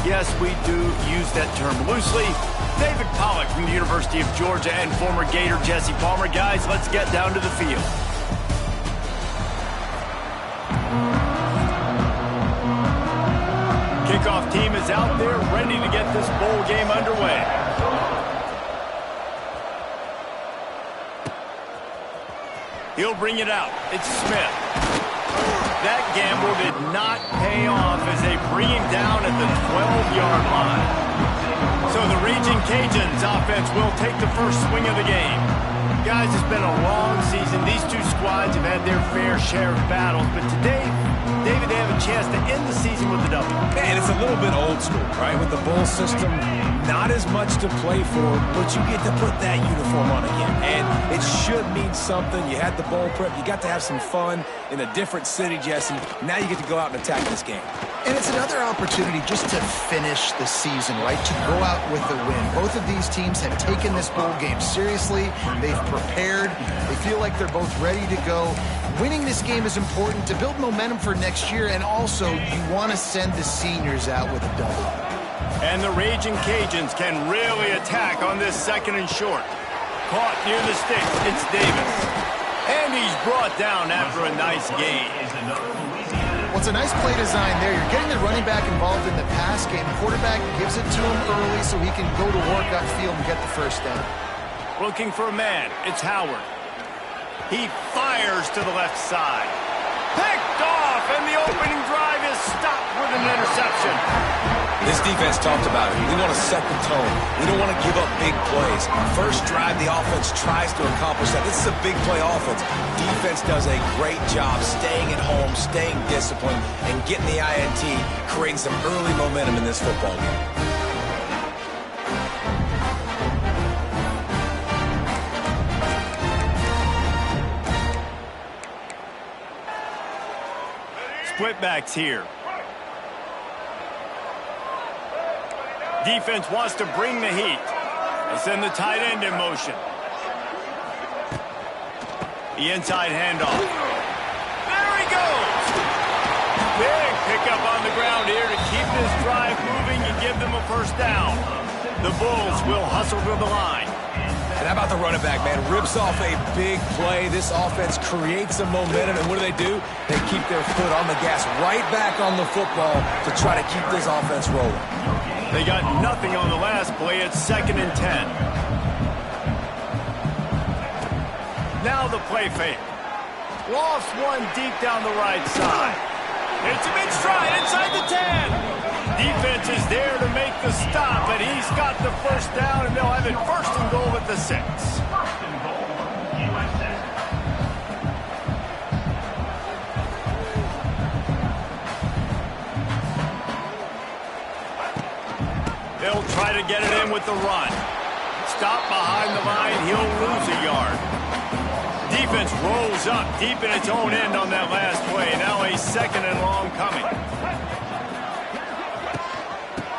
yes, we do use that term loosely. David Pollack from the University of Georgia and former Gator Jesse Palmer. Guys, let's get down to the field. Kickoff team is out there ready to get this bowl game underway. He'll bring it out. It's Smith. That gamble did not pay off as they bring him down at the 12-yard line. So the Raging Cajuns offense will take the first swing of the game. Guys, it's been a long season. These two squads have had their fair share of battles, but today, David, they have a chance to end the season with a W. Man, it's a little bit old school, right? With the bowl system, not as much to play for, but you get to put that uniform on again. And it should mean something. You had the bowl prep. You got to have some fun in a different city, Jesse. Now you get to go out and attack this game. And it's another opportunity just to finish the season, right? To go out with a win. Both of these teams have taken this bowl game seriously. They've prepared. They feel like they're both ready to go. Winning this game is important to build momentum for next year, and also you want to send the seniors out with a double. And the Raging Cajuns can really attack on this second and short. Caught near the sticks, it's Davis. And he's brought down after a nice gain. Well, it's a nice play design there. You're getting the running back involved in the pass game. Quarterback gives it to him early so he can go to work upfield and get the first down. Looking for a man, it's Howard. He fires to the left side. Picked off, and the opening drive is stopped with an interception. This defense talked about it. We want to set the tone. We don't want to give up big plays. First drive, the offense tries to accomplish that. This is a big play offense. Defense does a great job staying at home, staying disciplined, and getting the INT, creating some early momentum in this football game. Split backs here. Defense wants to bring the heat. They send the tight end in motion. The inside handoff. There he goes! Big pickup on the ground here to keep this drive moving and give them a first down. The Bulls will hustle to the line. And how about the running back, man? Rips off a big play. This offense creates some momentum, and what do? They keep their foot on the gas, right back on the football to try to keep this offense rolling. They got nothing on the last play. It's 2nd and 10. Now the play fake. Lost one deep down the right side. It's a big stride inside the 10. Defense is there to make the stop, but he's got the first down, and they'll have it 1st and goal at the 6. They'll try to get it in with the run. Stop behind the line, he'll lose a yard. Defense rolls up deep in its own end on that last play. Now a 2nd and long coming.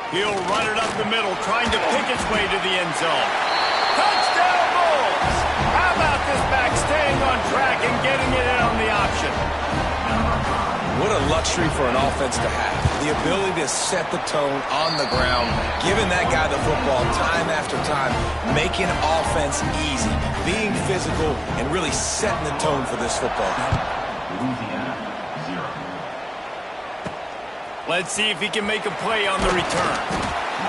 He'll run it up the middle, trying to pick its way to the end zone. Touchdown, Bulls! How about this back staying on track and getting it in on the option? What a luxury for an offense to have. The ability to set the tone on the ground, giving that guy the football time after time, making offense easy, being physical, and really setting the tone for this football game. Let's see if he can make a play on the return.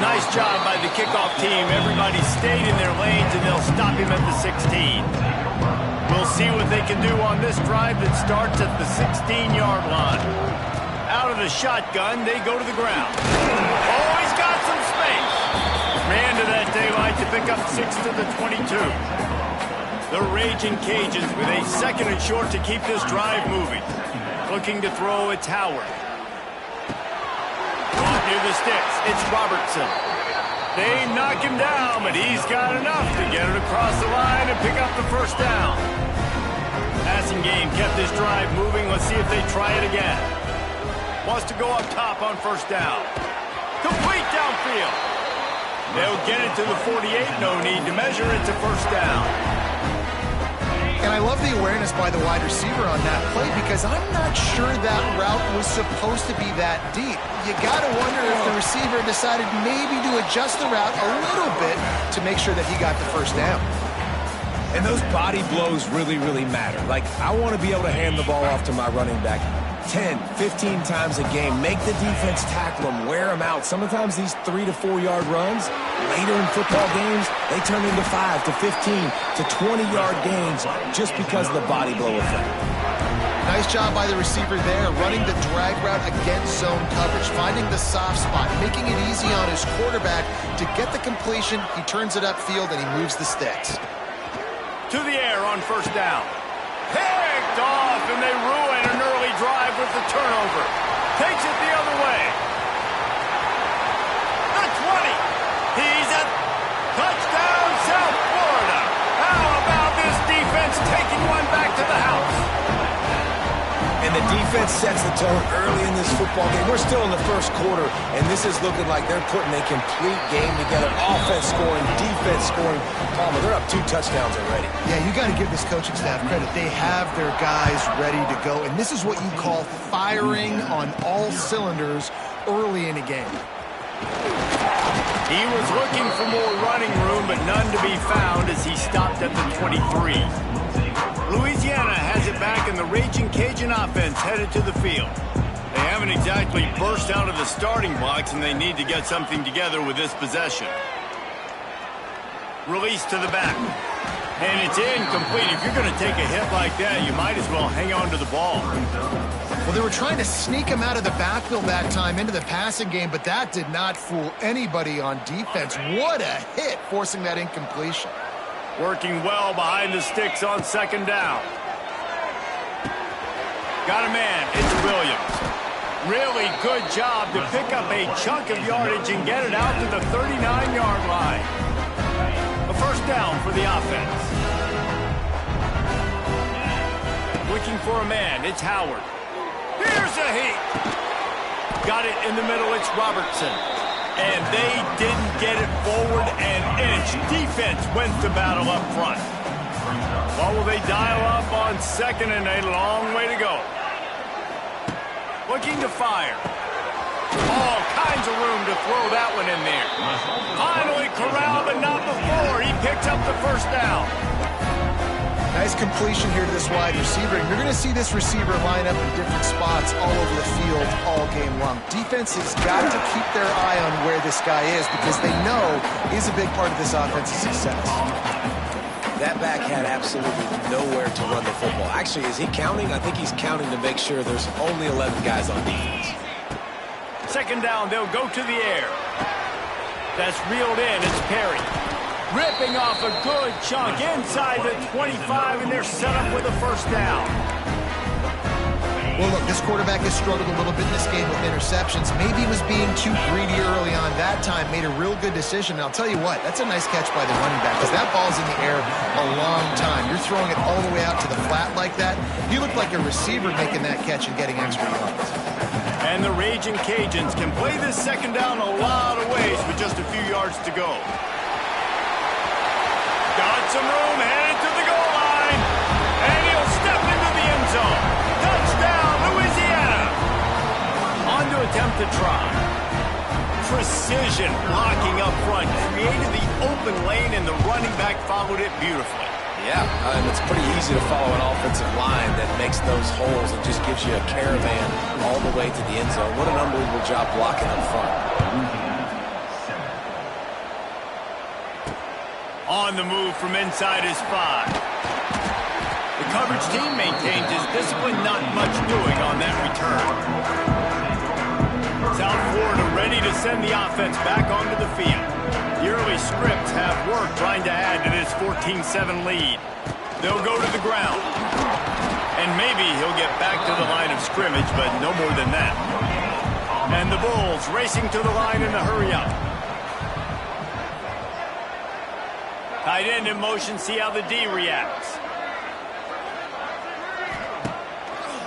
Nice job by the kickoff team. Everybody stayed in their lanes, and they'll stop him at the 16. We'll see what they can do on this drive that starts at the 16-yard line. Out of the shotgun, they go to the ground. Oh, he's got some space. Ran to that daylight to pick up 6 to the 22. The Raging Cajuns with a 2nd and short to keep this drive moving. Looking to throw, it's Howard. Near the sticks, it's Robertson. They knock him down, but he's got enough to get it across the line and pick up the first down. Passing game kept this drive moving. Let's see if they try it again. Wants to go up top on 1st down. Complete downfield. They'll get it to the 48. No need to measure. It's a 1st down. And I love the awareness by the wide receiver on that play because I'm not sure that route was supposed to be that deep. You got to wonder if the receiver decided maybe to adjust the route a little bit to make sure that he got the first down. And those body blows really, really matter. Like, I want to be able to hand the ball off to my running back 10, 15 times a game. Make the defense tackle them, wear them out. Sometimes these 3 to 4 yard runs, later in football games, they turn into 5 to 15 to 20-yard gains just because of the body blow effect. Nice job by the receiver there, running the drag route against zone coverage, finding the soft spot, making it easy on his quarterback to get the completion. He turns it upfield and he moves the sticks. To the air on first down. Picked off, and they ruin an early drive with the turnover. Takes it the other way. The 20. He's at touchdown, South Florida. How about this defense taking one back to the house? And the defense sets the tone early in this football game. We're still in the first quarter, and this is looking like they're putting a complete game together. Offense scoring, defense scoring. Palmer, they're up 2 touchdowns already. Yeah, you got to give this coaching staff credit. They have their guys ready to go, and this is what you call firing on all cylinders early in a game. He was looking for more running room, but none to be found as he stopped at the 23. Louisiana has it back, and the Raging Cajun offense headed to the field. They haven't exactly burst out of the starting blocks, and they need to get something together with this possession. Release to the back. And it's incomplete. If you're going to take a hit like that, you might as well hang on to the ball. Well, they were trying to sneak him out of the backfield that time into the passing game, but that did not fool anybody on defense. What a hit, forcing that incompletion. Working well behind the sticks on second down. Got a man. It's Williams. Really good job to pick up a chunk of yardage and get it out to the 39-yard line. A first down for the offense. Looking for a man. It's Howard. Here's a heat. Got it in the middle. It's Robertson. And they didn't get it forward an inch. Defense went to battle up front. What will they dial up on second and a long way to go? Looking to fire. All kinds of room to throw that one in there. Finally corralled, but not before. He picks up the first down. Nice completion here to this wide receiver. And you're going to see this receiver line up in different spots all over the field all game long. Defense has got to keep their eye on where this guy is because they know he's a big part of this offense's success. That back had absolutely nowhere to run the football. Actually, is he counting? I think he's counting to make sure there's only 11 guys on defense. Second down, they'll go to the air. That's reeled in. It's Perry. Ripping off a good chunk inside the 25, and they're set up with a first down. Well, look, this quarterback has struggled a little bit in this game with interceptions. Maybe he was being too greedy early on. That time made a real good decision. And I'll tell you what, that's a nice catch by the running back because that ball's in the air a long time. You're throwing it all the way out to the flat like that. You look like a receiver making that catch and getting extra yards. And the Raging Cajuns can play this second down a lot of ways with just a few yards to go. Got some room, headed to the goal line. And he'll step into the end zone. Touchdown, Louisiana. On to attempt to try. Precision blocking up front. Created the open lane, and the running back followed it beautifully. Yeah, and it's pretty easy to follow an offensive line that makes those holes and just gives you a caravan all the way to the end zone. What an unbelievable job blocking up front. On the move from inside his 5. The coverage team maintains his discipline, not much doing on that return. South Florida ready to send the offense back onto the field. The early scripts have worked trying to add to this 14-7 lead. They'll go to the ground. And maybe he'll get back to the line of scrimmage, but no more than that. And the Bulls racing to the line in the hurry-up. Tight end in motion, see how the D reacts.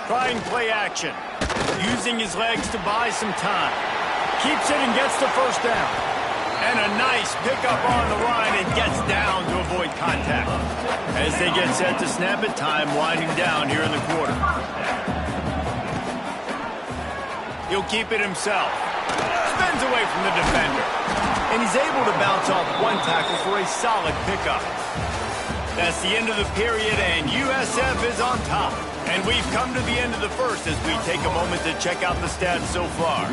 Trying play action. Using his legs to buy some time. Keeps it and gets the first down. And a nice pickup on the line and gets down to avoid contact. As they get set to snap it, time winding down here in the quarter. He'll keep it himself. Spins away from the defender. And he's able to bounce off one tackle for a solid pickup. That's the end of the period, and USF is on top. And we've come to the end of the first as we take a moment to check out the stats so far.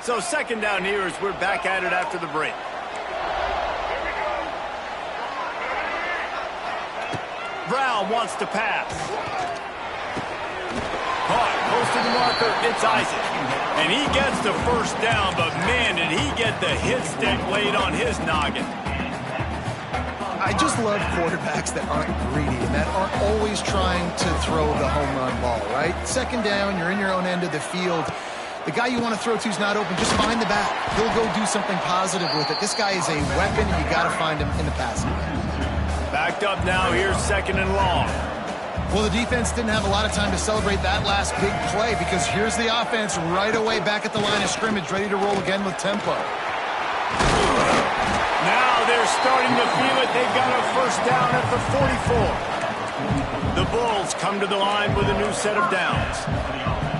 So second down here as we're back at it after the break. Brown wants to pass. Caught, close to the marker, it's Isaac. And he gets the first down, but man, did he get the hit stick laid on his noggin. I just love quarterbacks that aren't greedy and that aren't always trying to throw the home run ball, right? Second down, you're in your own end of the field. The guy you want to throw to is not open. Just find the back. He'll go do something positive with it. This guy is a weapon, and you got to find him in the passing game. Backed up now. Here's second and long. Well, the defense didn't have a lot of time to celebrate that last big play because here's the offense right away back at the line of scrimmage, ready to roll again with tempo. Now they're starting to feel it. They've got a first down at the 44. The Bulls come to the line with a new set of downs.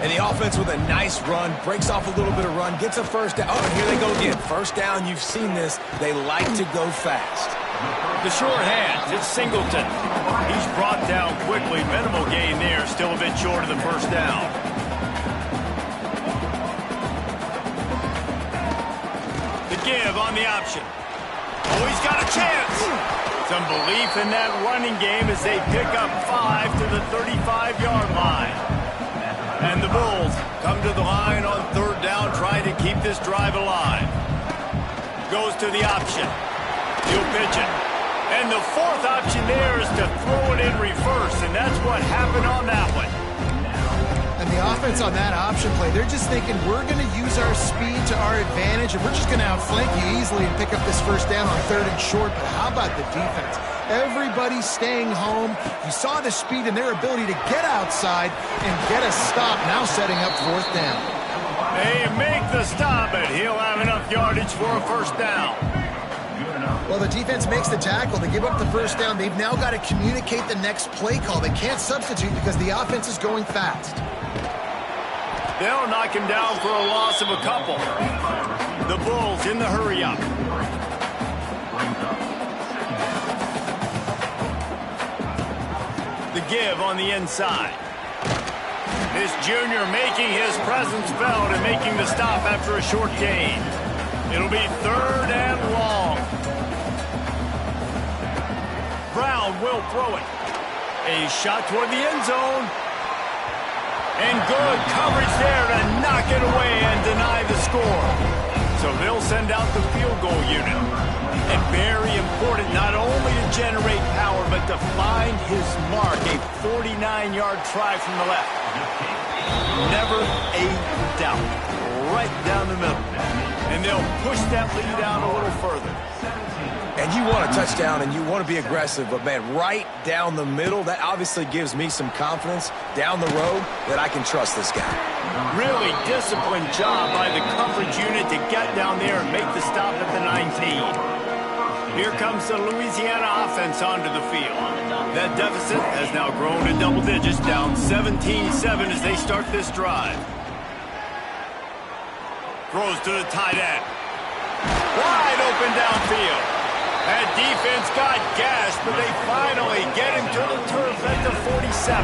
And the offense with a nice run, breaks off a little bit of run, gets a first down. Oh, and here they go again. First down, you've seen this. They like to go fast. The short hands, it's Singleton. He's brought down quickly. Minimal gain there, still a bit short of the first down. The give on the option. Oh, he's got a chance. Some belief in that running game as they pick up 5 to the 35-yard line. And the Bulls come to the line on third down, trying to keep this drive alive. Goes to the option. He'll pitch it. And the fourth option there is to throw it in reverse, and that's what happened on that one. And the offense on that option play, they're just thinking, we're going to use our speed to our advantage, and we're just going to outflank you easily and pick up this first down on third and short. But how about the defense? Everybody's staying home. You saw the speed and their ability to get outside and get a stop, now setting up fourth down. They make the stop, and he'll have enough yardage for a first down. Well, the defense makes the tackle. They give up the first down. They've now got to communicate the next play call. They can't substitute because the offense is going fast. They'll knock him down for a loss of a couple. The Bulls in the hurry-up. The give on the inside. This junior making his presence felt and making the stop after a short gain. It'll be third and long. Brown will throw it. A shot toward the end zone. And good coverage there to knock it away and deny the score. So they'll send out the field goal unit. And very important not only to generate power, but to find his mark. A 49-yard try from the left. Never a doubt. Right down the middle. And they'll push that lead out a little further. And you want a touchdown and you want to be aggressive, but man, right down the middle, that obviously gives me some confidence down the road that I can trust this guy. Really disciplined job by the coverage unit to get down there and make the stop at the 19. Here comes the Louisiana offense onto the field. That deficit has now grown to double digits, down 17-7 as they start this drive. Throws to the tight end. Wide open downfield. That defense got gashed, but they finally get him to the turf at the 47.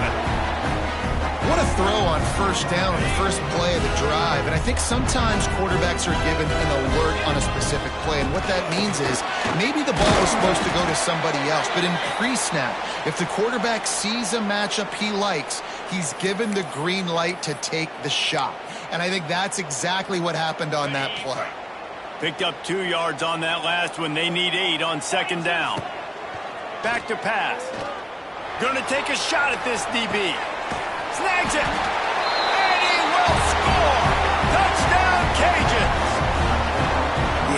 What a throw on first down, the first play of the drive. And I think sometimes quarterbacks are given an alert on a specific play. And what that means is maybe the ball was supposed to go to somebody else. But in pre-snap, if the quarterback sees a matchup he likes, he's given the green light to take the shot. And I think that's exactly what happened on that play. Picked up 2 yards on that last one. They need 8 on second down. Back to pass. Gonna take a shot at this DB. Snags it. And he will score. Touchdown, Cajuns.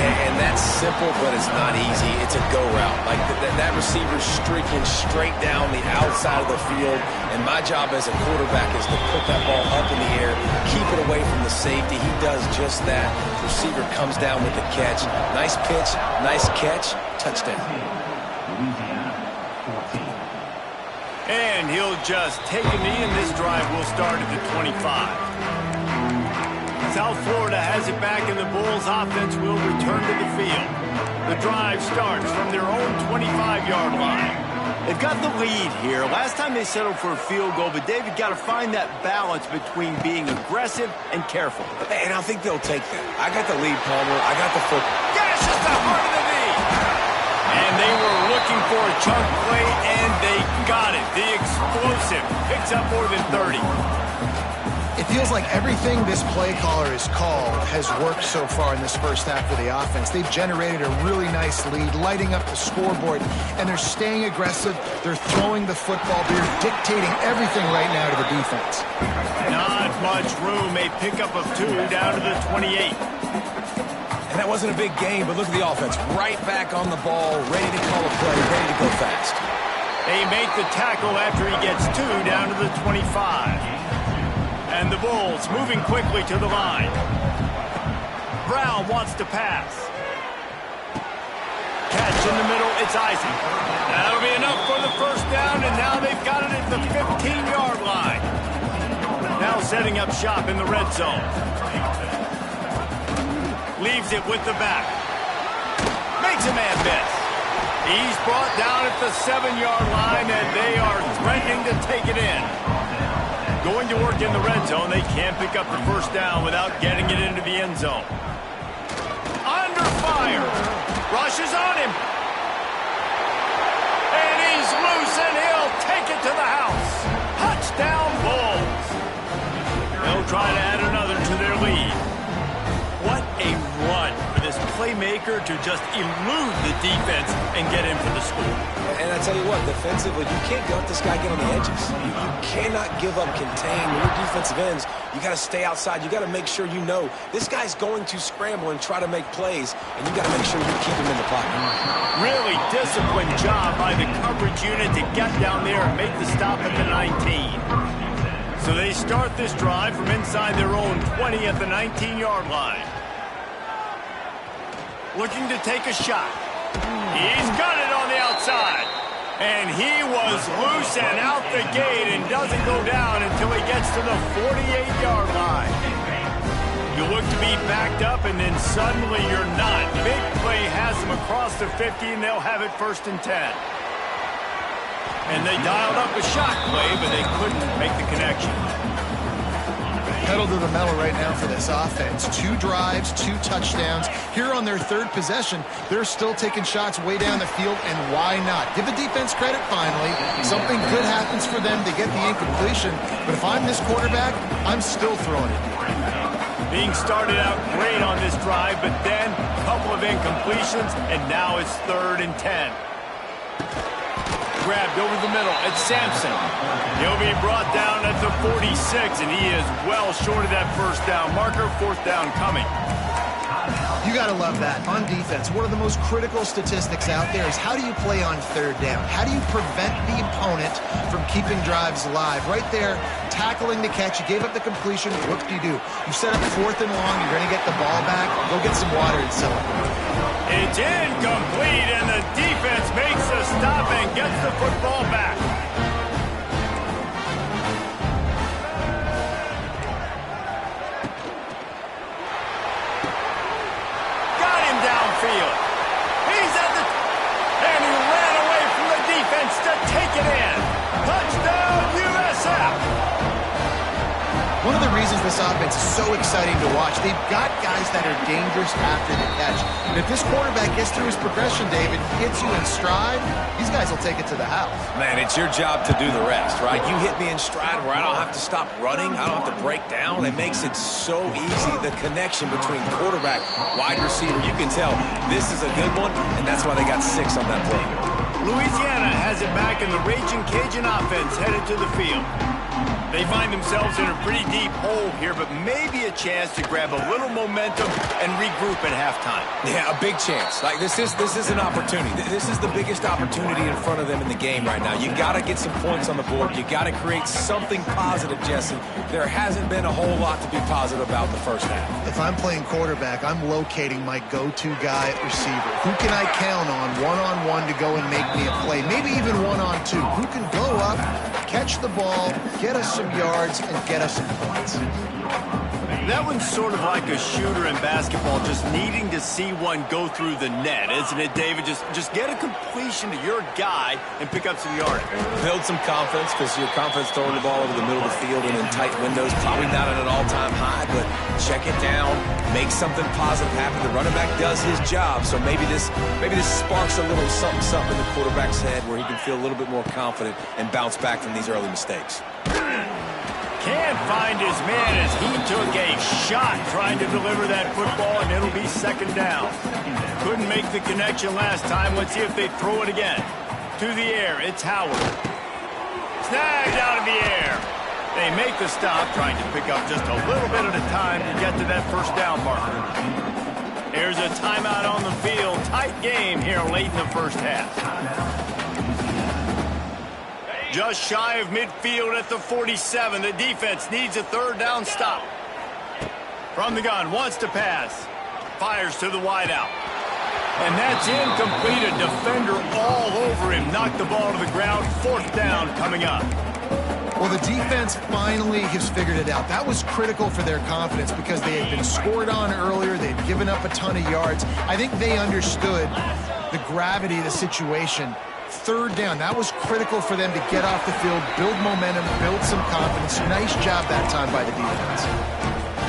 Yeah, and that That's simple, but it's not easy. It's a go route. Like that receiver's streaking straight down the outside of the field, and my job as a quarterback is to put that ball up in the air, keep it away from the safety. He does just that. Receiver comes down with the catch. Nice pitch, nice catch, touchdown. And he'll just take a knee, and this drive will start at the 25. South Florida has it back, and the Bulls offense will return to the field. The drive starts from their own 25-yard line. They've got the lead here. Last time they settled for a field goal, but David got to find that balance between being aggressive and careful. And I think they'll take that. I got the lead, Palmer. I got the football. Yes, just the heart of the knee. And they were looking for a chunk play, and they got it. The explosive picks up more than 30. It feels like everything this play caller has called has worked so far in this first half of the offense. They've generated a really nice lead, lighting up the scoreboard, and they're staying aggressive. They're throwing the football. They're dictating everything right now to the defense. Not much room. A pickup of 2 down to the 28. And that wasn't a big game, but look at the offense. Right back on the ball, ready to call a play, ready to go fast. They make the tackle after he gets 2 down to the 25. And the Bulls moving quickly to the line. Brown wants to pass. Catch in the middle, it's Isaac. That'll be enough for the first down, and now they've got it at the 15-yard line. Now setting up shop in the red zone. Leaves it with the back. Makes a man miss. He's brought down at the 7-yard line, and they are threatening to take it in. Going to work in the red zone. They can't pick up the first down without getting it into the end zone. Under fire. Rushes on him. And he's loose, and he'll take it to the house. Touchdown, Bulls. They'll try to add another to their lead. What a run for this playmaker to just elude the defense and get in for the score. And I tell you what, defensively, you can't let this guy get on the edges. You cannot give up contain. When you're defensive ends, you got to stay outside. You got to make sure you know this guy's going to scramble and try to make plays, and you got to make sure you keep him in the pocket. Really disciplined job by the coverage unit to get down there and make the stop at the 19. So they start this drive from inside their own 20 at the 19-yard line. Looking to take a shot. He's got it on the outside. And he was loose and out the gate and doesn't go down until he gets to the 48-yard line. You look to be backed up, and then suddenly you're not. Big play has them across the 50, and they'll have it 1st and 10. And they dialed up a shot play, but they couldn't make the connection. Pedal to the metal right now for this offense. 2 drives, 2 touchdowns. Here on their 3rd possession, they're still taking shots way down the field, and why not? Give the defense credit finally. Something good happens for them. They get the incompletion. But if I'm this quarterback, I'm still throwing it. Being started out great on this drive, but then a couple of incompletions, and now it's 3rd and 10. Grabbed over the middle. It's Sampson. He'll be brought down at the 46, and he is well short of that first down marker. 4th down coming. You got to love that. On defense, one of the most critical statistics out there is how do you play on 3rd down? How do you prevent the opponent from keeping drives alive? Right there, tackling the catch. You gave up the completion. What do? You set up 4th and long. You're going to get the ball back. Go get some water and celebrate. It's incomplete, and the defense makes a stop and gets the football back. Got him downfield. He's at the... And he ran away from the defense to take it in. Touchdown, USF. One of the reasons this offense is so exciting to watch, they've got guys that are dangerous after the catch. And if this quarterback gets through his progression, David, hits you in stride, these guys will take it to the house. Man, it's your job to do the rest, right? You hit me in stride where I don't have to stop running. I don't have to break down. It makes it so easy, the connection between quarterback, wide receiver. You can tell this is a good one, and that's why they got 6 on that play. Louisiana has it back, in the Raging Cajun offense headed to the field. They find themselves in a pretty deep hole here, but maybe a chance to grab a little momentum and regroup at halftime. Yeah, a big chance. Like this is an opportunity. This is the biggest opportunity in front of them in the game right now. You got to get some points on the board. You got to create something positive, Jesse. There hasn't been a whole lot to be positive about in the first half. If I'm playing quarterback, I'm locating my go-to guy at receiver. Who can I count on one-on-one to go and make me a play? Maybe even one-on-two. Who can go up, catch the ball, get us some yards, and get us some points? That one's sort of like a shooter in basketball, just needing to see one go through the net, isn't it, David? Just get a completion to your guy and pick up some yardage. Build some confidence, because your confidence throwing the ball over the middle of the field and in tight windows, probably not at an all-time high, but check it down, make something positive happen. The running back does his job, so maybe this sparks a little something in the quarterback's head where he can feel a little bit more confident and bounce back from these early mistakes. Can't find his man as he took a shot trying to deliver that football, and it'll be second down. Couldn't make the connection last time. Let's see if they throw it again. To the air, it's Howard. Snagged out of the air. They make the stop, trying to pick up just a little bit at a time to get to that first down marker. There's a timeout on the field. Tight game here late in the first half. Just shy of midfield at the 47. The defense needs a third down stop. From the gun, wants to pass. Fires to the wideout. And that's incomplete. A defender all over him. Knocked the ball to the ground. Fourth down coming up. Well, the defense finally has figured it out. That was critical for their confidence because they had been scored on earlier. They had given up a ton of yards. I think they understood the gravity of the situation. Third down, that was critical for them to get off the field, build momentum, build some confidence. Nice job that time by the defense.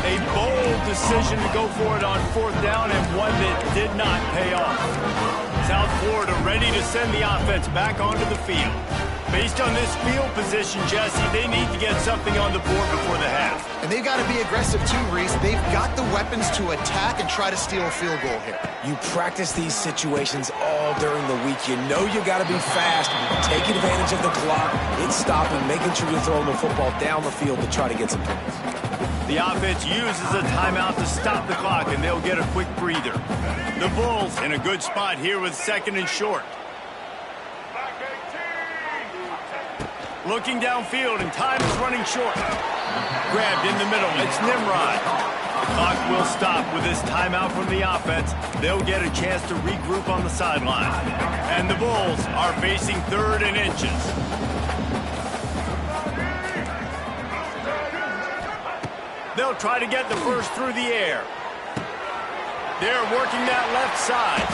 A bold decision to go for it on fourth down, and one that did not pay off. South Florida ready to send the offense back onto the field. Based on this field position, Jesse, they need to get something on the board before the half. And they've got to be aggressive too, Reese. They've got the weapons to attack and try to steal a field goal here. You practice these situations all during the week. You know you got to be fast, take advantage of the clock, it's stopping, making sure you're throwing the football down the field to try to get some points. The offense uses a timeout to stop the clock, and they'll get a quick breather. The Bulls in a good spot here with second and short. Looking downfield, and time is running short. Grabbed in the middle. It's Nimrod. The clock will stop with this timeout from the offense. They'll get a chance to regroup on the sideline. And the Bulls are facing third and inches. They'll try to get the first through the air. They're working that left side.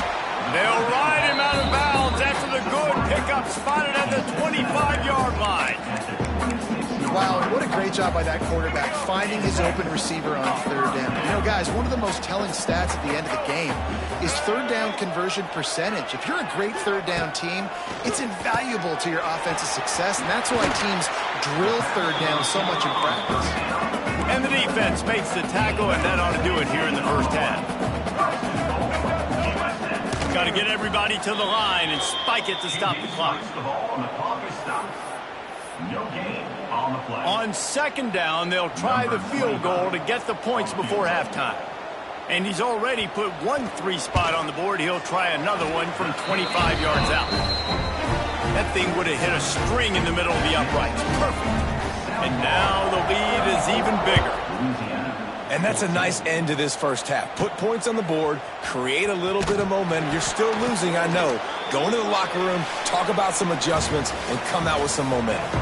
They'll ride him out of bounds after the good pickup, spotted at the 25-yard line. Wow, what a great job by that quarterback, finding his open receiver on third down. You know, guys, one of the most telling stats at the end of the game is third down conversion percentage. If you're a great third down team, it's invaluable to your offensive success, and that's why teams drill third down so much in practice. And the defense makes the tackle, and that ought to do it here in the first half. Got to get everybody to the line and spike it to stop the clock. On second down, they'll try the field goal to get the points before halftime. And he's already put one 3 spot on the board. He'll try another one from 25 yards out. That thing would have hit a string in the middle of the uprights. Perfect. And now the lead is even bigger. And that's a nice end to this first half. Put points on the board, create a little bit of momentum. You're still losing, I know. Go into the locker room, talk about some adjustments, and come out with some momentum.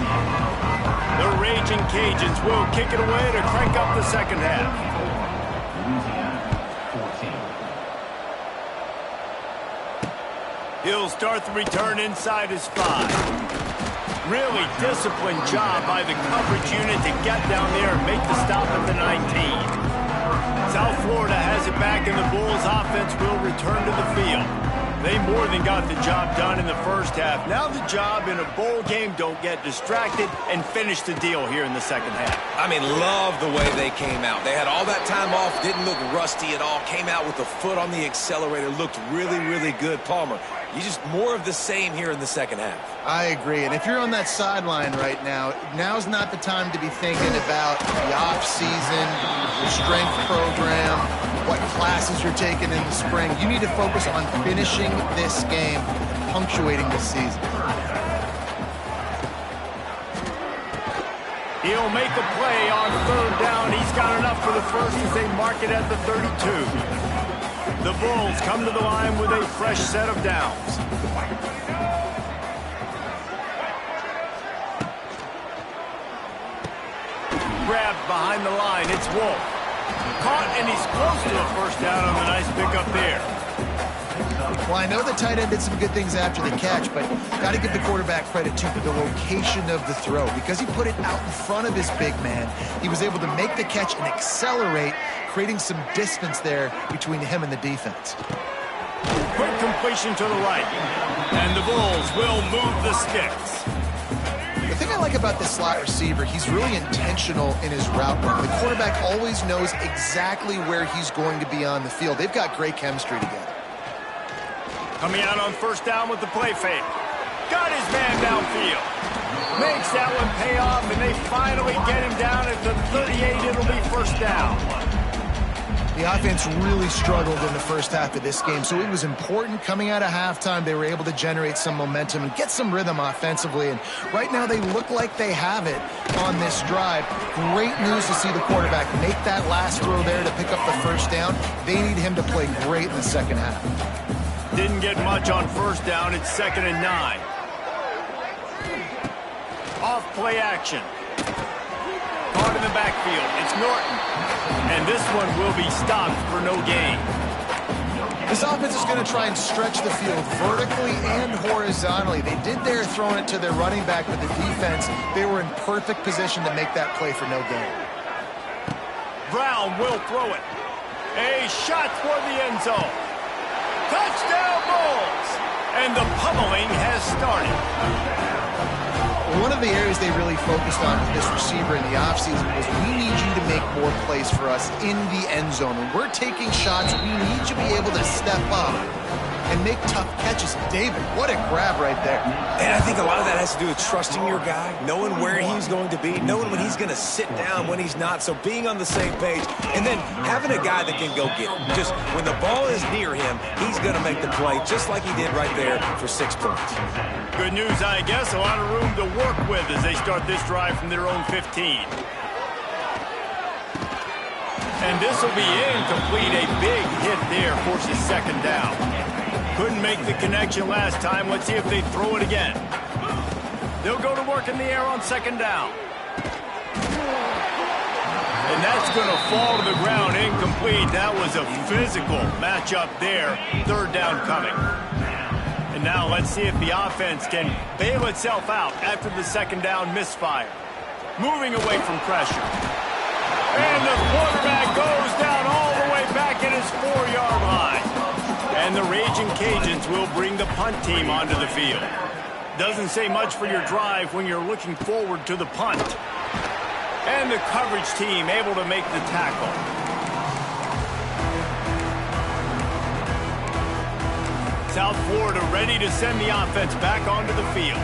The Raging Cajuns will kick it away to crank up the second half. He'll start the return inside his 5. Really disciplined job by the coverage unit to get down there and make the stop at the 19. South Florida has it back, and the Bulls offense will return to the field. They more than got the job done in the first half. Now the job in a bowl game, don't get distracted and finish the deal here in the second half. I mean, love the way they came out. They had all that time off, didn't look rusty at all, came out with the foot on the accelerator, looked really, really good. Palmer, You just more of the same here in the second half. I agree. And if you're on that sideline right now, now's not the time to be thinking about the off-season, your strength program, what classes you're taking in the spring. You need to focus on finishing this game, punctuating the season. He'll make a play on third down. He's got enough for the first as they mark it at the 32. The Bulls come to the line with a fresh set of downs. Grabbed behind the line. It's Wolf. Caught, and he's close to a first down on the nice pickup there. Well, I know the tight end did some good things after the catch, but got to give the quarterback credit, too, for the location of the throw. Because he put it out in front of his big man, he was able to make the catch and accelerate, creating some distance there between him and the defense. Quick completion to the right. And the Bulls will move the sticks. The thing I like about this slot receiver, he's really intentional in his route run. The quarterback always knows exactly where he's going to be on the field. They've got great chemistry together. Coming out on first down with the play fake. Got his man downfield. Makes that one pay off, and they finally get him down at the 38. It'll be first down. The offense really struggled in the first half of this game, so it was important coming out of halftime. They were able to generate some momentum and get some rhythm offensively, and right now they look like they have it on this drive. Great news to see the quarterback make that last throw there to pick up the first down. They need him to play great in the second half. Didn't get much on first down. It's 2nd and 9. Off play action. Caught in the backfield. It's Norton. And this one will be stopped for no gain. This offense is going to try and stretch the field vertically and horizontally. They did there throwing it to their running back, but the defense, they were in perfect position to make that play for no gain. Brown will throw it. A shot for the end zone. Touchdown Bulls! And the pummeling has started. One of the areas they really focused on with this receiver in the offseason was we need you to make more plays for us in the end zone. When we're taking shots, we need you to be able to step up and make tough catches. David, what a grab right there. And I think a lot of that has to do with trusting your guy, knowing where he's going to be, knowing when he's going to sit down, when he's not, so being on the same page, and then having a guy that can go get him. Just when the ball is near him, he's going to make the play just like he did right there for 6 points. Good news, I guess. A lot of room to work with as they start this drive from their own 15. And this will be incomplete. A big hit there forces 2nd down. Couldn't make the connection last time. Let's see if they throw it again. They'll go to work in the air on 2nd down. And that's going to fall to the ground incomplete. That was a physical matchup there. 3rd down coming. And now let's see if the offense can bail itself out after the 2nd down misfire. Moving away from pressure. And the quarterback goes down all the way back at his 4-yard line. And the Raging Cajuns will bring the punt team onto the field. Doesn't say much for your drive when you're looking forward to the punt. And the coverage team able to make the tackle. South Florida ready to send the offense back onto the field.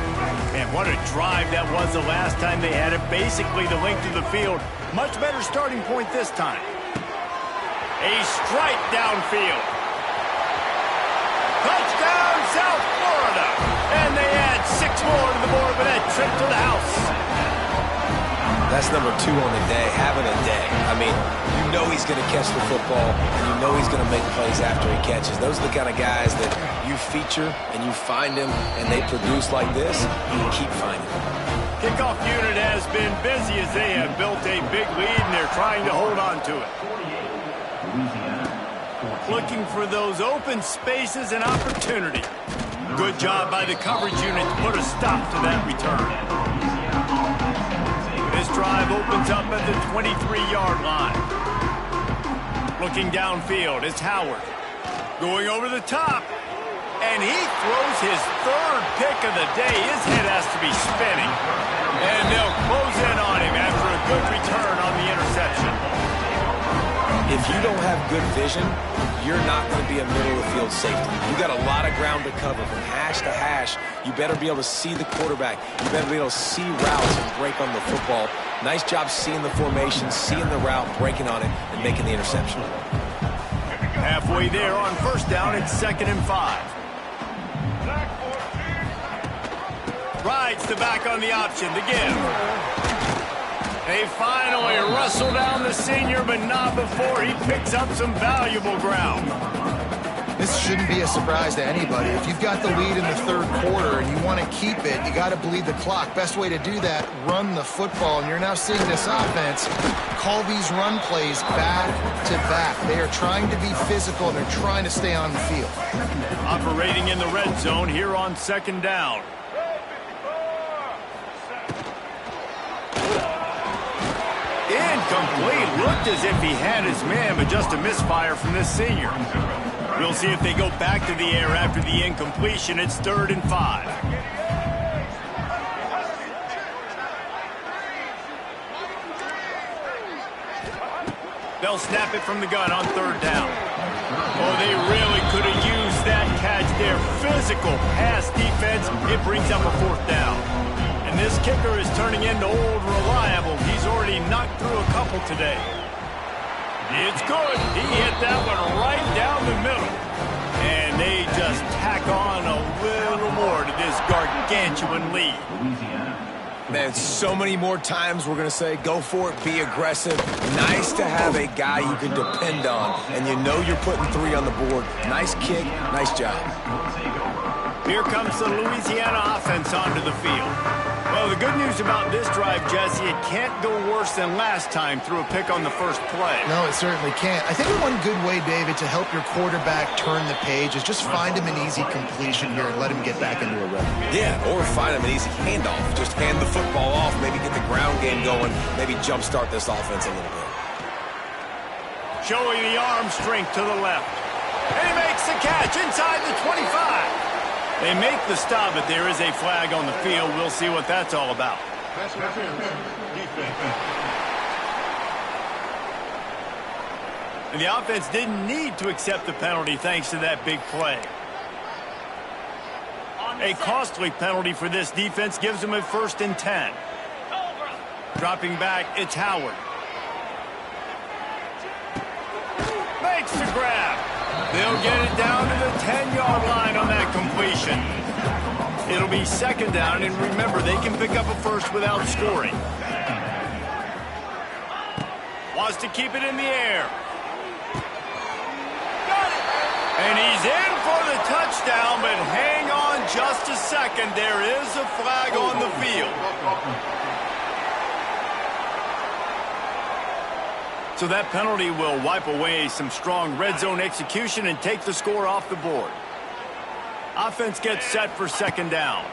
And what a drive that was the last time they had it. Basically the length of the field. Much better starting point this time. A strike downfield. Touchdown, South Florida. And they add 6 more to the board with that trip to the house. That's number 2 on the day, having a day. I mean, you know he's going to catch the football, and you know he's going to make plays after he catches. Those are the kind of guys that you feature and you find them, and they produce like this, you keep finding them. Kickoff unit has been busy as they have built a big lead, and they're trying to hold on to it. Looking for those open spaces and opportunity. Good job by the coverage unit to put a stop to that return. This drive opens up at the 23-yard line. Looking downfield, it's Howard. Going over the top. And he throws his 3rd pick of the day. His head has to be spinning. And they'll close in on him after a good return on the interception. If you don't have have good vision, you're not going to be a middle-of-the-field safety. You got a lot of ground to cover from hash to hash. You better be able to see the quarterback. You better be able to see routes and break on the football. Nice job seeing the formation, seeing the route, breaking on it, and making the interception. Halfway there on first down, it's 2nd and 5. Rides the back on the option to give. They finally wrestle down the senior, but not before he picks up some valuable ground. This shouldn't be a surprise to anybody. If you've got the lead in the 3rd quarter and you want to keep it, you got to bleed the clock. Best way to do that, run the football. And you're now seeing this offense call these run plays back to back. They are trying to be physical, and they're trying to stay on the field. Operating in the red zone here on 2nd down. Incomplete. Looked as if he had his man, but just a misfire from this senior. We'll see if they go back to the air after the incompletion. It's 3rd and 5. They'll snap it from the gun on 3rd down. Oh, they really could have used that catch there. Physical pass defense. It brings up a 4th down. And this kicker is turning into old reliable. He's already knocked through a couple today. It's good. He hit that one right down the middle. And they just tack on a little more to this gargantuan lead. Man, so many more times we're going to say, go for it, be aggressive. Nice to have a guy you can depend on, and you know you're putting 3 on the board. Nice kick, nice job. Here comes the Louisiana offense onto the field. Well, the good news about this drive, Jesse, it can't go worse than last time through a pick on the first play. No, it certainly can't. I think one good way, David, to help your quarterback turn the page is just find him an easy completion here and let him get back into a rhythm. Yeah, or find him an easy handoff. Just hand the football off, maybe get the ground game going, maybe jumpstart this offense a little bit. Showing the arm strength to the left. And he makes the catch inside the 25. They make the stop, but there is a flag on the field. We'll see what that's all about. And the offense didn't need to accept the penalty thanks to that big play. A costly penalty for this defense gives them a 1st and 10. Dropping back, it's Howard. Makes the grab. They'll get it down to the 10-yard line on that completion. It'll be 2nd down, and remember, they can pick up a 1st without scoring. Wants to keep it in the air. Got it! And he's in for the touchdown, but hang on just a second. There is a flag on the field. So that penalty will wipe away some strong red zone execution and take the score off the board. Offense gets set for 2nd down.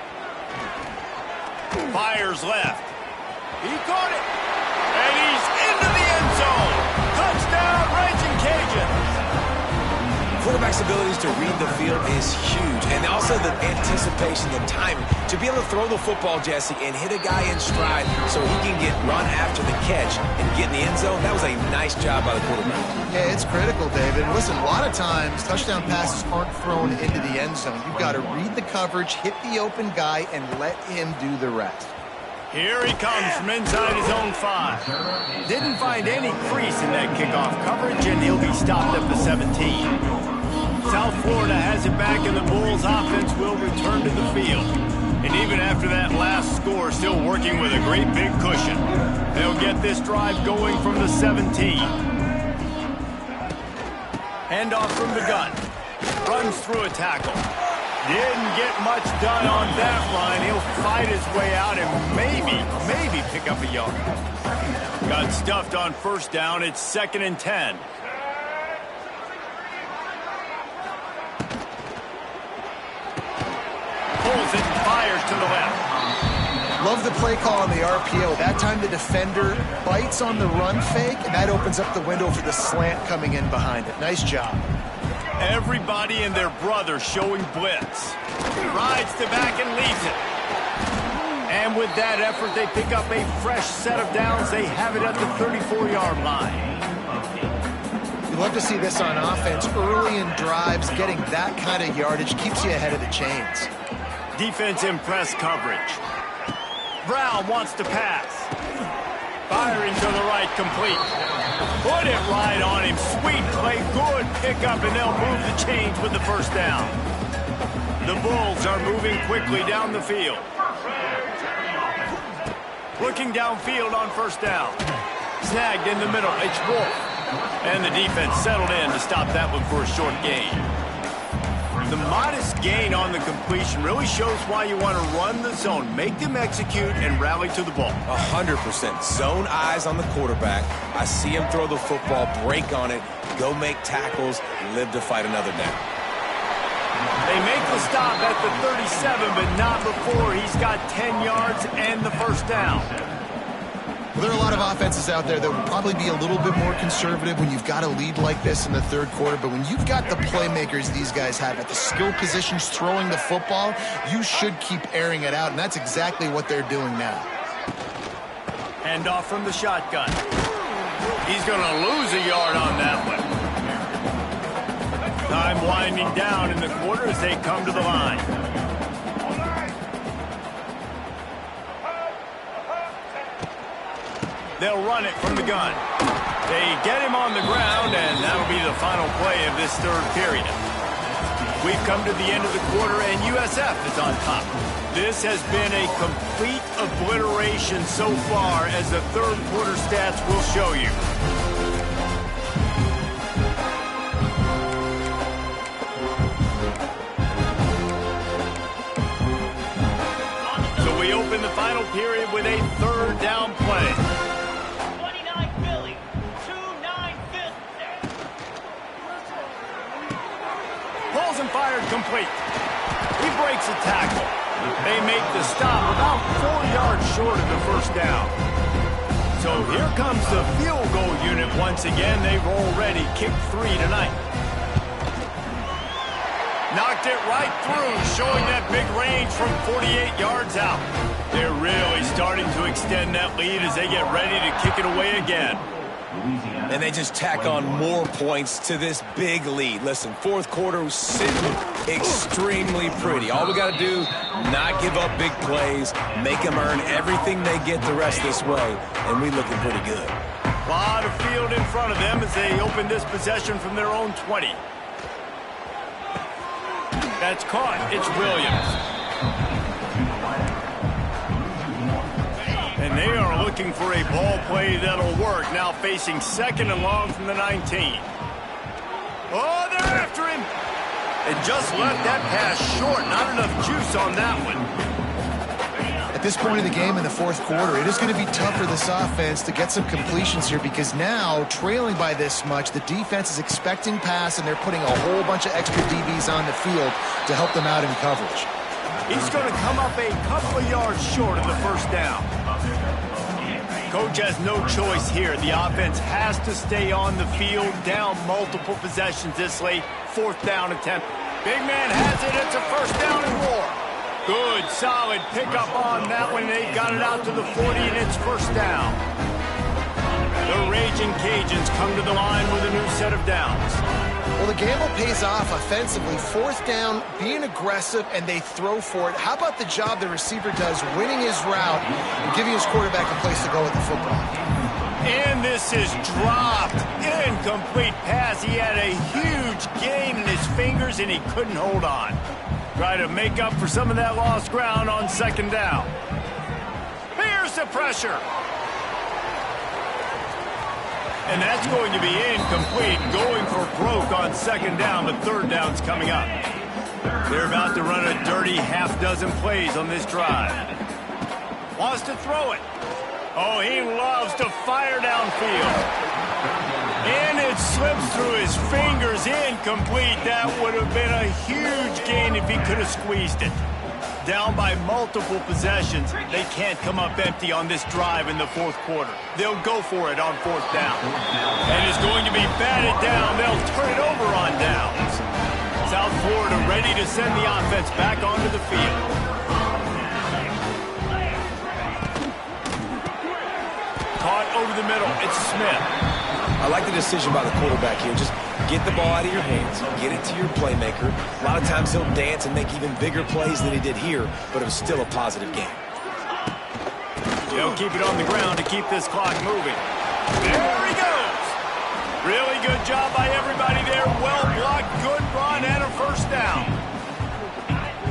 Fires left. He caught it. And he's into the end zone. Touchdown, Raging Cajuns. Quarterback's abilities to read the field is huge, and also the anticipation, the timing. To be able to throw the football, Jesse, and hit a guy in stride so he can get run after the catch and get in the end zone, that was a nice job by the quarterback. Yeah, it's critical, David. Listen, a lot of times touchdown passes aren't thrown into the end zone. You've got to read the coverage, hit the open guy, and let him do the rest. Here he comes from inside his own 5. Didn't find any crease in that kickoff coverage, and he'll be stopped at the 17. South Florida has it back, and the Bulls offense will return to the field. And even after that last score, still working with a great big cushion. They'll get this drive going from the 17. Handoff from the gun. Runs through a tackle. Didn't get much done on that run. He'll fight his way out and maybe pick up a yard. Got stuffed on 1st down. It's 2nd and 10. Pulls it and fires to the left. Love the play call on the RPO. That time the defender bites on the run fake, and that opens up the window for the slant coming in behind it. Nice job. Everybody and their brother showing blitz. Rides the back and leaves it. And with that effort, they pick up a fresh set of downs. They have it at the 34-yard line. You love to see this on offense. Early in drives, getting that kind of yardage keeps you ahead of the chains. Defense in press coverage. Brown wants to pass. Firing to the right, complete. Put it right on him. Sweet play, good pickup, and they'll move the chains with the first down. The Bulls are moving quickly down the field. Looking downfield on first down. Snagged in the middle. It's Wolf. And the defense settled in to stop that one for a short gain. The modest gain on the completion really shows why you want to run the zone. Make them execute and rally to the ball. 100%. Zone eyes on the quarterback. I see him throw the football, break on it, go make tackles, live to fight another down. They make the stop at the 37, but not before he's got 10 yards and the first down. Well, there are a lot of offenses out there that will probably be a little bit more conservative when you've got a lead like this in the third quarter. But when you've got the playmakers these guys have at the skill positions throwing the football, you should keep airing it out, and that's exactly what they're doing now. Handoff from the shotgun. He's going to lose a yard on that one. Time winding down in the quarter as they come to the line. They'll run it from the gun. They get him on the ground, and that'll be the final play of this third period. We've come to the end of the quarter, and USF is on top. This has been a complete obliteration so far, as the third quarter stats will show you. So we open the final period with a third down play. Fired complete. He breaks a tackle. They make the stop about 4 yards short of the first down. So here comes the field goal unit once again. They've already kicked 3 tonight. Knocked it right through, showing that big range from 48 yards out. They're really starting to extend that lead as they get ready to kick it away again. And they just tack on more points to this big lead. Listen, fourth quarter was sitting extremely pretty. All we got to do, not give up big plays, make them earn everything they get the rest this way, and we looking pretty good. A lot of field in front of them as they open this possession from their own 20. That's caught. It's Williams. And they are looking for a ball play that'll work. Now facing second and long from the 19. Oh, they're after him. And just left that pass short. Not enough juice on that one. At this point in the game in the fourth quarter, it is going to be tough for this offense to get some completions here, because now, trailing by this much, the defense is expecting pass, and they're putting a whole bunch of extra DBs on the field to help them out in coverage. He's going to come up a couple of yards short of the first down. Coach has no choice here. The offense has to stay on the field, down multiple possessions this late. Fourth down attempt. Big man has it. It's a first down and more. Good, solid pickup on that one. They got it out to the 40, and it's first down. The Raging Cajuns come to the line with a new set of downs. Well, the gamble pays off offensively. Fourth down, being aggressive, and they throw for it. How about the job the receiver does, winning his route and giving his quarterback a place to go with the football? And this is dropped. Incomplete pass. He had a huge gain in his fingers, and he couldn't hold on. Try to make up for some of that lost ground on second down. Here's the pressure. And that's going to be incomplete, going for broke on second down, but third down's coming up. They're about to run a dirty half-dozen plays on this drive. Wants to throw it. Oh, he loves to fire downfield. And it slips through his fingers, incomplete. That would have been a huge gain if he could have squeezed it. Down by multiple possessions. They can't come up empty on this drive in the fourth quarter. They'll go for it on fourth down. And it's going to be batted down. They'll turn it over on downs. South Florida ready to send the offense back onto the field. Caught over the middle. It's Smith. I like the decision by the quarterback here. Just get the ball out of your hands, get it to your playmaker. A lot of times he'll dance and make even bigger plays than he did here, but it was still a positive game. He'll keep it on the ground to keep this clock moving. There he goes. Really good job by everybody there. Well blocked, good run, and a first down.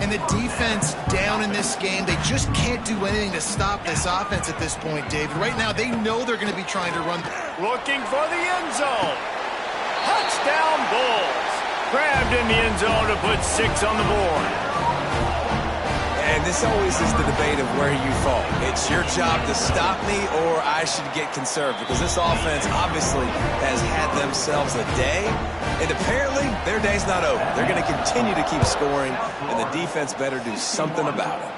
And the defense down in this game, they just can't do anything to stop this offense at this point, David. Right now, they know they're going to be trying to run. Looking for the end zone. Touchdown Bulls. Grabbed in the end zone to put 6 on the board. And this always is the debate of where you fall. It's your job to stop me or I should get conserved, because this offense obviously has had themselves a day, and apparently their day's not over. They're going to continue to keep scoring, and the defense better do something about it.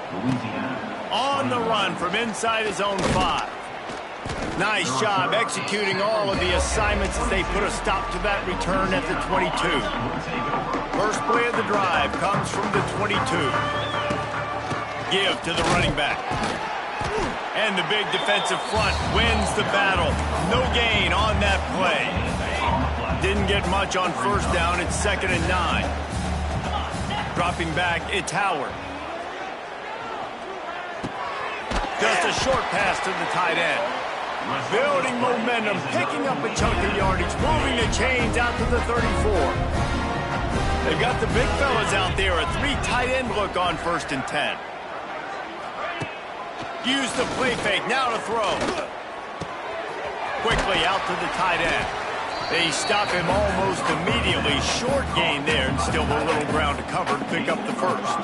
On the run from inside his own 5. Nice job executing all of the assignments as they put a stop to that return at the 22. First play of the drive comes from the 22. Give to the running back. And the big defensive front wins the battle. No gain on that play. Didn't get much on first down. It's 2nd and 9. Dropping back, it's Howard. Just a short pass to the tight end. Building momentum, picking up a chunk of yardage, moving the chains out to the 34. They've got the big fellas out there. A 3 tight end look on 1st and 10. Use the play fake, now to throw. Quickly out to the tight end. They stop him almost immediately. Short gain there, and still a little ground to cover to pick up the first.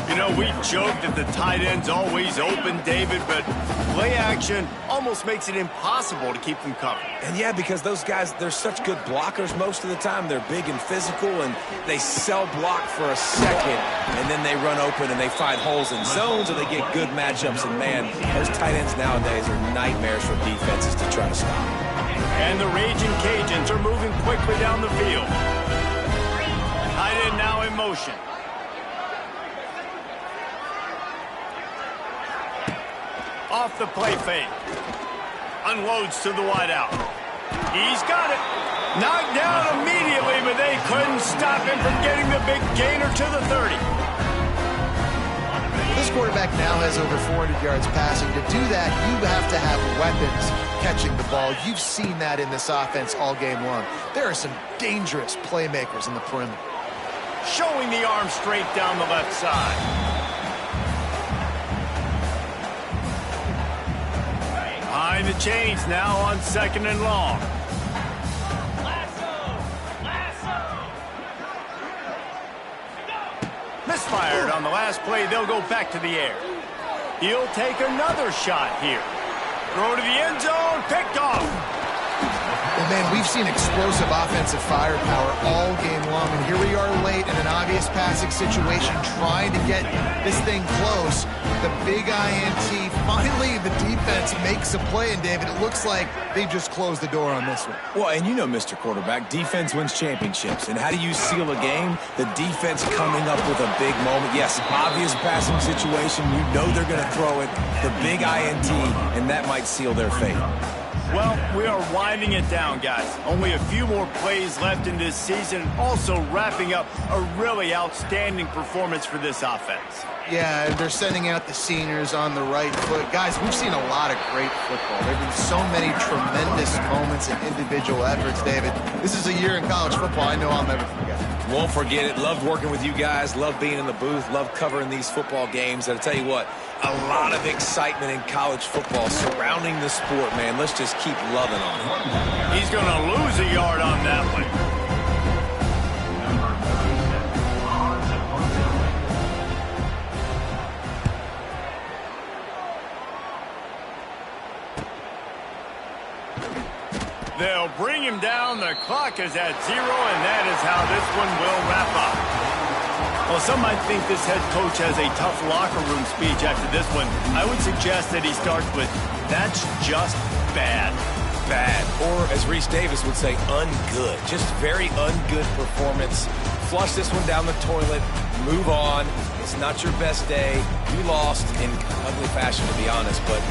You know, we joked that the tight end's always open, David, but play action almost makes it impossible to keep them covered. And yeah, because those guys, they're such good blockers most of the time. They're big and physical, and they sell block for a second, and then they run open and they find holes in zones, or they get good matchups. And man, those tight ends nowadays are nightmares for defenses to try to stop. And the raging Cajuns are moving quickly down the field. Tight end now in motion. Off the play fake. Unloads to the wideout. He's got it. Knocked down immediately, but they couldn't stop him from getting the big gainer to the 30. This quarterback now has over 400 yards passing. To do that, you have to have weapons catching the ball. You've seen that in this offense all game long. There are some dangerous playmakers in the perimeter. Showing the arm straight down the left side. Behind the chains now on 2nd and long. Misfired on the last play. They'll go back to the air. He'll take another shot here. Throw to the end zone. Picked off. Well, man, we've seen explosive offensive firepower all game long, and here we are late in an obvious passing situation trying to get this thing close. The big INT, finally the defense makes a play, and David, it looks like they just closed the door on this one. Well, and you know, Mr. Quarterback, defense wins championships. And how do you seal a game? The defense coming up with a big moment. Yes, obvious passing situation. You know they're going to throw it. The big INT, and that might seal their fate. Well, we are winding it down, guys. Only a few more plays left in this season. Also wrapping up a really outstanding performance for this offense. Yeah, they're sending out the seniors on the right foot. Guys, we've seen a lot of great football. There have been so many tremendous moments and individual efforts, David. This is a year in college football I know I'll never forget. Won't forget it. Loved working with you guys. Loved being in the booth. Loved covering these football games. And I'll tell you what, a lot of excitement in college football surrounding the sport, man. Let's just keep loving on it. He's going to lose a yard on that one. They'll bring him down. The clock is at 0, and that is how this one will wrap up. Well, some might think this head coach has a tough locker room speech after this one. I would suggest that he starts with, "That's just bad." Bad. Or, as Reese Davis would say, ungood. Just very ungood performance. Flush this one down the toilet. Move on. It's not your best day. You lost in ugly fashion, to be honest, but